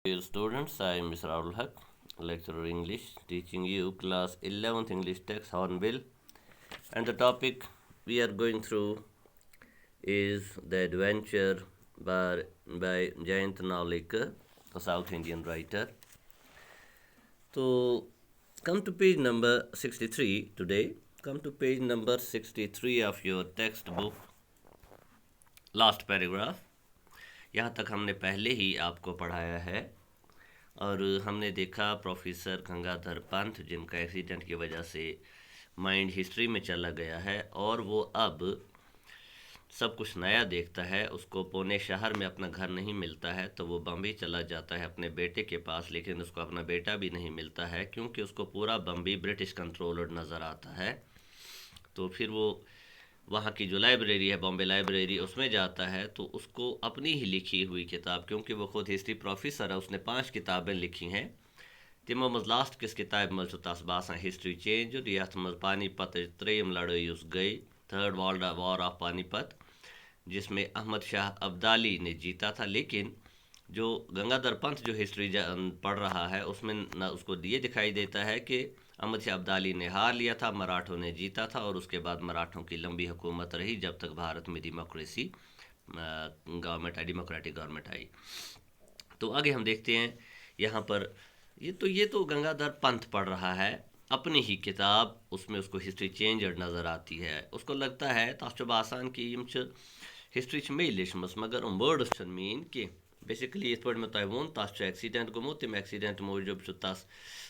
Dear students, I am Mr. Abdul Haq, lecturer English, teaching you class 11th English text Hornbill. And the topic we are going through is The Adventure by Jayant Navlikar, a South Indian writer. So, come to page number 63 today. Come to page number 63 of your textbook. Last paragraph यहाँ तक हमने पहले ही आपको पढ़ाया है और हमने देखा प्रोफेसर गंगाधर पंत जिनका एक्सीडेंट की वजह से माइंड हिस्ट्री में चला गया है और वो अब सब कुछ नया देखता है। उसको पुणे शहर में अपना घर नहीं मिलता है तो वो बम्बई चला जाता है अपने बेटे के पास, लेकिन उसको अपना बेटा भी नहीं मिलता है क्योंकि उसको पूरा बम्बई ब्रिटिश कंट्रोलर नज़र आता है। तो फिर वो वहाँ की जो लाइब्रेरी है, बॉम्बे लाइब्रेरी, उसमें जाता है तो उसको अपनी ही लिखी हुई किताब, क्योंकि वो खुद हिस्ट्री प्रोफेसर है, उसने 5 किताबें लिखी हैं। तमो मज लास्ट किस किताब मज तस बासान हिस्ट्री चेंज यथ मज पानीपत त्रेम लड़ाई गई, third world war of Panipat, जिसमें अहमद शाह अब्दाली ने जीता था। लेकिन जो गंगाधर पंत जो हिस्ट्री पढ़ रहा है उसमें न उसको ये दिखाई देता है कि अहमद शाह अब्दाली ने हार लिया था, मराठों ने जीता था और उसके बाद मराठों की लंबी हुकूमत रही जब तक भारत में डेमोक्रेसी गवर्नमेंट आई, डेमोक्रेटिक गवर्नमेंट आई। तो आगे हम देखते हैं यहाँ पर ये तो गंगाधर पंत पढ़ रहा है अपनी ही किताब, उसमें उसको हिस्ट्री चेंज नज़र आती है। उसको लगता है तस बसान कि हिस्ट्री मे लिचम मगर वर्ड्स मीन कि बेसिकली ये पे मैं वो तस एक्सीडेंट गोमुत, तम एक्सीडेंट मूजूब तस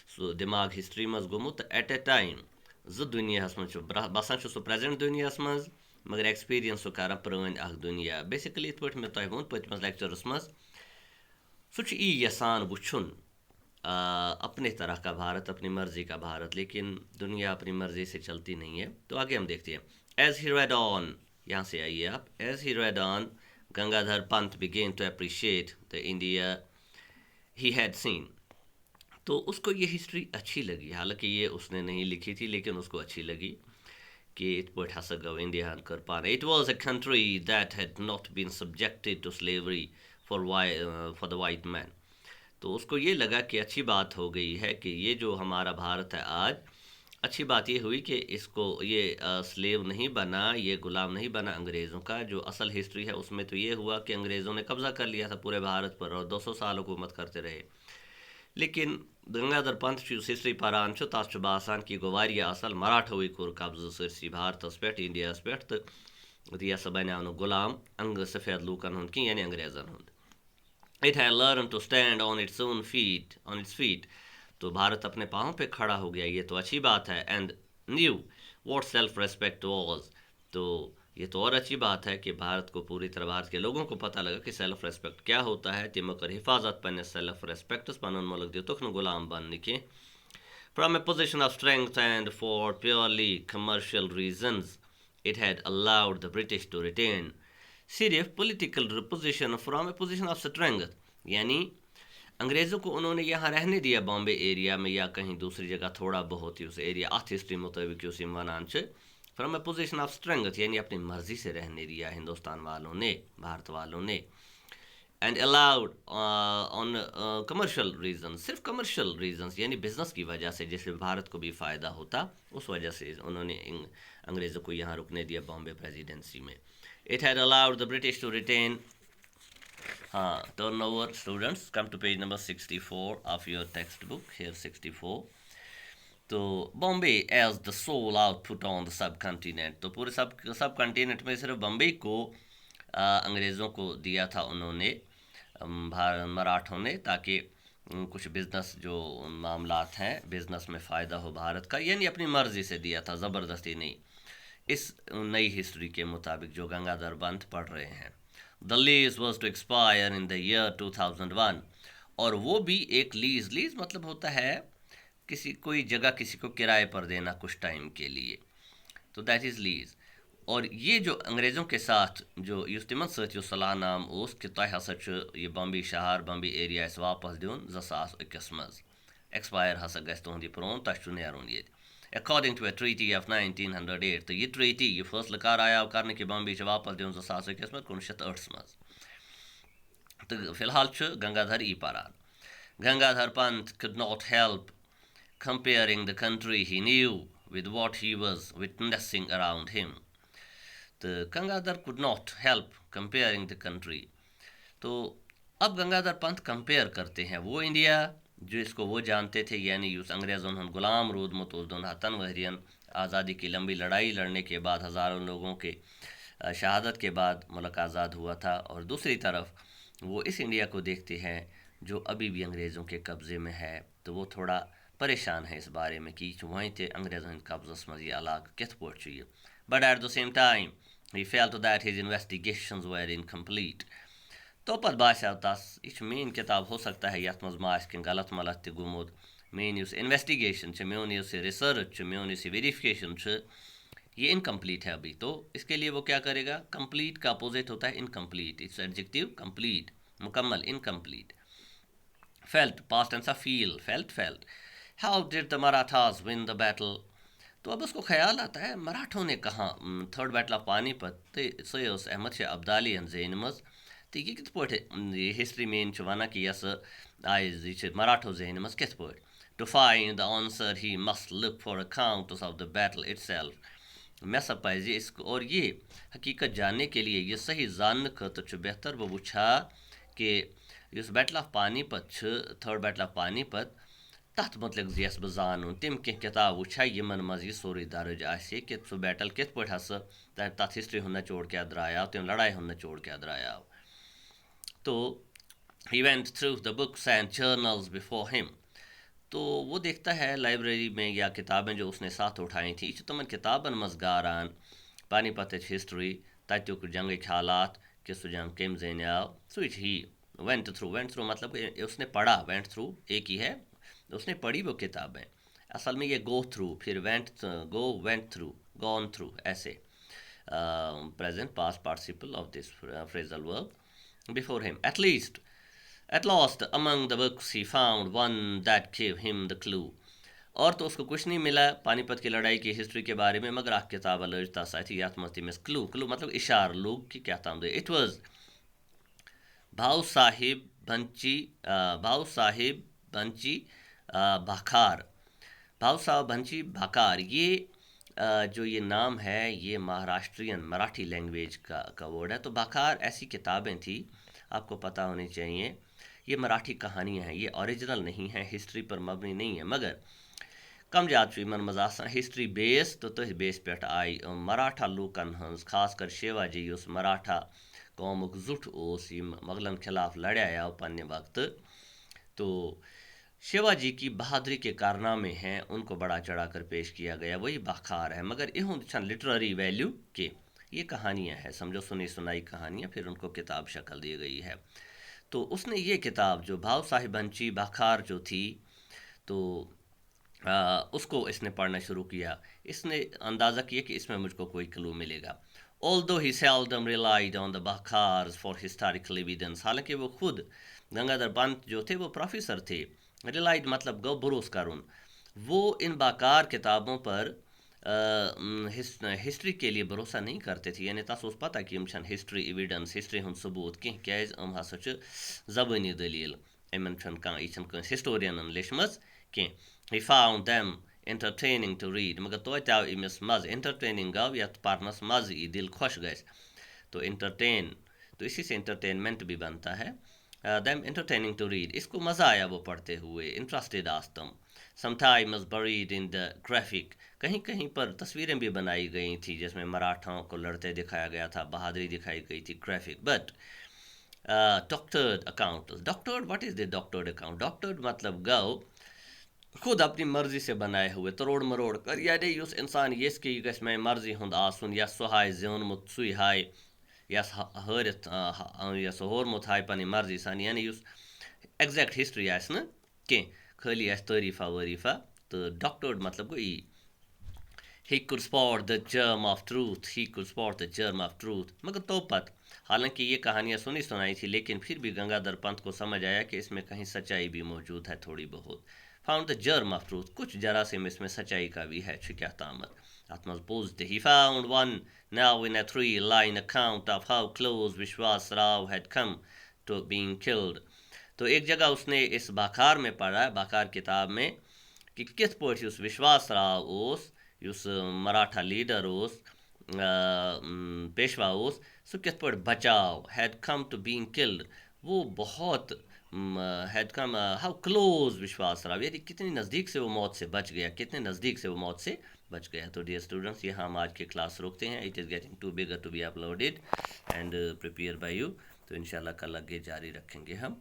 सो दिमाग हिस्ट्री मज गोमुत एट ए टाइम दुनिया मज बसान सह प्रेजेंट दुनिया मज मगर एक्सपीरियंस सह कर पुरान दुनिया। बेसिकली ये पे मैं वो पतमस लेक्चरस मज सह यसान वुन अपने तरह का भारत, अपनी मर्जी का भारत, लेकिन दुनिया अपनी मर्जी से चलती नहीं है। तो आगे हम देखते हैं। एज ही रेड ऑन, यहाँ से आइए आप। As he read on Gangadhar Pant began to appreciate the India he had seen. तो उसको ये हिस्ट्री अच्छी लगी, हालांकि ये उसने नहीं लिखी थी लेकिन उसको अच्छी लगी कि इत पे हस गो इंडिया कर पाना। It was a country that had not been subjected to slavery for the white man. तो उसको ये लगा कि अच्छी बात हो गई है कि ये जो हमारा भारत है आज, अच्छी बात ये हुई कि इसको ये स्लेव नहीं बना, ये गुलाम नहीं बना अंग्रेज़ों का। जो असल हिस्ट्री है उसमें तो ये हुआ कि अंग्रेज़ों ने कब्ज़ा कर लिया था पूरे भारत पर और 200 साल हुकूमत करते रहे। लेकिन गंगाधर पंत हिस्ट्री पारान तस बसान कि गो असल मराठोई कोर कब्ज़ सरसी भारतस पे, इंडियास पे, तो यह बनो गुलाम सफ़ेद लूकन हुंद कि यानी अंग्रेज़न हुंद। It had learned to stand on its own feet, on its feet. तो भारत अपने पाँव पे खड़ा हो गया, ये तो अच्छी बात है। And knew what self-respect was. तो ये तो और अच्छी बात है कि भारत को पूरी तरह भारत के लोगों को पता लगा कि सेल्फ रेस्पेक्ट क्या होता है। तिम कर हिफाजत पन्ने सेल्फ रेस्पेक्ट पन मुल्क दियो तुखन गुलाम बनने के। From a position of strength and for purely commercial reasons, it had allowed the British to retain सिर्फ political position from a position of strength, यानी अंग्रेज़ों को उन्होंने यहाँ रहने दिया बॉम्बे एरिया में या कहीं दूसरी जगह थोड़ा बहुत ही उस एरिया अथ हिस्ट्री मुताबिक उस वनान from a position of strength, यानी अपनी मर्जी से रहने दिया हिंदुस्तान वालों ने, भारत वालों ने। And allowed on commercial reason, सिर्फ कमर्शियल रीजन यानी बिजनेस की वजह से, जिससे भारत को भी फ़ायदा होता, उस वजह से उन्होंने अंग्रेज़ों को यहाँ रुकने दिया बॉम्बे प्रेसिडेंसी में। It had allowed the British to retain. Turn over, students. Come to page number 64 of your textbook. Here, 64. तो Bombay as the sole output on the subcontinent, तो पूरे सब कंटिनेंट में सिर्फ बम्बई को अंग्रेज़ों को दिया था उन्होंने, मराठों ने, ताकि कुछ बिज़नेस जो मामलात हैं बिज़नेस में फ़ायदा हो भारत का, यानी अपनी मर्ज़ी से दिया था, ज़बरदस्ती नहीं। इस नई हिस्ट्री के मुताबिक जो गंगाधर पंत पढ़ रहे हैं। The lease was to expire in the year 2001, और वो भी एक लीज मतलब होता है कोई जगह किसी को किराए पर देना कुछ टाइम के लिए, तो दैट इज़ लीज। और ये जो अंग्रेज़ों के साथ जो युस्तमन सो सलाह नाम उस कि तह हसा ये बम्बई शहर बम्बई एरिया वापस दिन 2001 मज एक्सपायर हसा गस तुहद प्रोन तह नेरुन ये according to a treaty of 1908। तो ये ट्रीटी ये फैसला कर आया करने के बम्बई वापस दिन 2001 मज 1908 मज। तो फिलहाल गंगाधर ई पारान। Gangadhar Pant could not help comparing the country he knew with what he was witnessing around him. तो Gangadhar could not help comparing the country. तो अब गंगाधर पंत कंपेयर करते हैं वो इंडिया जो इसको वो जानते थे, यानी उस अंग्रेज़ों ने गुलाम रूदमुत उस दोन हतन वहरियन आज़ादी की लंबी लड़ाई लड़ने के बाद हज़ारों लोगों के शहादत के बाद मुल्क आज़ाद हुआ था, और दूसरी तरफ वो इस इंडिया को देखते हैं जो अभी भी अंग्रेज़ों के कब्ज़े में है। तो वो थोड़ा परेशान है इस बारे में कि वहीं थे अंग्रेज़ों के कब्ज़स में ये अलग कित पोट चाहिए। But at the same time he felt that his investigations were incomplete. तो पत बास्याव तस यह मेन किताब हो सकता है यथ मज मास कि गलत मलत तह गुमुत, मेन इस इन्वेस्टिगेशन मेन इस रिसर्च मेन इस वेरिफिकेशन ये इनकम्प्लीट है अभी। तो इसके लिए वो क्या करेगा, कंप्लीट का अपोजिट होता है इनकम्प्लीट, इट्स एडजेक्टिव कंप्लीट, मुकम्मल, incomplete. Felt past tense feel, felt. How did the Marathas win the battle. तो अब उसको ख्याल आता है मराठों ने कहाँ थर्ड बैटल ऑफ पानीपत तो अहमद शाह अब्दाली जेन मज तो ये कित पे हिस्ट्री मेन वन कि यस आयज यह मराठो जेन मज कित पे। To find the answer he must look for accounts of the battle itself. मे सा पज इस और ये हकीकत जानने के लिए ये सही जानने खतर बेहतर बह वुछा कि इस battle of Panipat third battle of Panipat तथ मतलब यस बह जानून तम कह किताब वुछा यमन मज यह सोरे दर्ज आसे कि सह बैटल कित पे हसा तथ हिस्ट्री हुंद नचोड़ क्या द्रायाव, तम लड़ाई हुंद नचोड़ क्या द्रायाव। तो he went through the books and journals before him. तो वो देखता है लाइब्रेरी में या किताबें जो उसने साथ उठाई थी तमन किताबन मज गारान पानीपत हिस्ट्री तत्युक जंग हालात कि सह जंग कम जनियाव सह ही वेंट थ्रू मतलब उसने पढ़ा, वेंट थ्रू एक ही है, उसने पढ़ी वो किताबें। असल में ये गो थ्रू फिर वेंट थ्रू गॉन थ्रू ऐसे present past participle of this phrasal verb before him. At last among the books he found one that gave him the clue. और तो उसको कुछ नहीं मिला पानीपत की लड़ाई की हिस्ट्री के बारे में मगर आख किताब अलजता साथी यातमती में क्लू मतलब इशार लोग की क्या ताम दे। इट वाज भाऊ साहिब भंची भाखार, भाऊ साहब भंची भाकार, ये जो ये नाम है ये महाराष्ट्रियन मराठी लैंग्वेज का वर्ड है। तो भाखार ऐसी किताबें थी आपको पता होनी चाहिए, ये मराठी कहानियाँ हैं, ये ओरिजिनल नहीं है, हिस्ट्री पर मबनी नहीं है, मगर कम ज्यादा मन मज हिस्ट्री बेस तो बेस पे आई मराठा लूकन हंस खासकर शिवाजी उस मराठा कौमुक जुट उस मुगलन खिलाफ लड़ाया पन्ने वक्त। तो शिवाजी की बहादुरी के कारनामे हैं उनको बड़ा चढ़ाकर पेश किया गया, वही बाखार है, मगर यह लिटरेरी वैल्यू के ये कहानियाँ हैं, समझो सुनी सुनाई कहानियाँ, फिर उनको किताब शक्ल दी गई है। तो उसने ये किताब जो भाव साहिब बंची बाखार जो थी तो उसको इसने पढ़ना शुरू किया। इसने अंदाज़ा किया कि इसमें मुझको कोई क्लू मिलेगा। Although he seldom relied on the Bakhars for historical evidence, हालांकि वो खुद गंगाधर पंत जो थे वो प्रोफेसर थे, रिलाइड मतलब गो भरोस करुन, वो इन बाकार किताबों पर हिस्ट्री के लिए भरोसा नहीं करते थे, यानी तस पता कि हिस्ट्री एविडेंस हिस्ट्री हूँ सबूत कह क्या हसा जबानी दलील इन कह हिस्टोरियन लिचम कह। He found them entertaining to read, मगर तो आव अमिस मज entertaining गव यथ पढ़नस मज यी दिल खुश गस, तो entertain तो इसी से entertainment भी बनता है। them entertaining to read, इसको मज़ा आया वो पढ़ते हुए, interested आस्तम। Sometimes buried in the graphic, कहीं कहीं पर तस्वीरें भी बनाई गई थी जिसमें मराठाओं को लड़ते दिखाया गया था, बहादुरी दिखाई गई थी, graphic। But doctored account, doctored, what is the doctored account? Doctored मतलब गव खुद अपनी मर्जी से बनाए हुए तरोड़ मरोड़ कर, यानी उस इंसान यस कि गस में मर्जी हुंद आसुन या सो हाय जोनमुत सुई हाय यस हरित यस होरमुत हाय पनी मर्जी सान, यानी उस एग्जैक्ट हिस्ट्री आस न के खाली आस तारीफा वरीफा। तो डॉक्टर्ड मतलब को ई he could spot the germ of truth, he could spot the germ of truth, मगर तो पत हालांकि ये कहानियाँ सुनी सुनाई थी लेकिन फिर भी गंगाधर पंत को समझ आया कि इसमें कहीं सच्चाई भी मौजूद है थोड़ी बहुत। Found the germ of truth, कुछ जरासीम इसमें सच्चाई का भी है क्या Tamat आत्मज पोजते। He found one now in a 3-line account of how close Vishwas Rao had come to being killed. تو ایک جگہ اس نے اس باکار میں پڑھا ہے، باکار کتاب میں، کہ کت پٲٹھۍ یُس وشواس راو اوس، یُس مراٹھا لیڈر اوس، پیشوا اوس، سُہ کت پٲٹھۍ بچاو، had come to being killed. وہ بہت ہیڈ کم ہاؤ کلوز وشواس راو، یعنی کتنی نزدیک سے وہ موت سے بچ گیا، کتنے نزدیک سے وہ موت سے بچ گیا. تو ڈیئر اسٹوڈنٹس، یہاں ہم آج کی کلاس روکتے ہیں. It is getting too bigger to be uploaded and prepare by you. تو انشاءاللہ کل آگے جاری رکھیں گے ہم.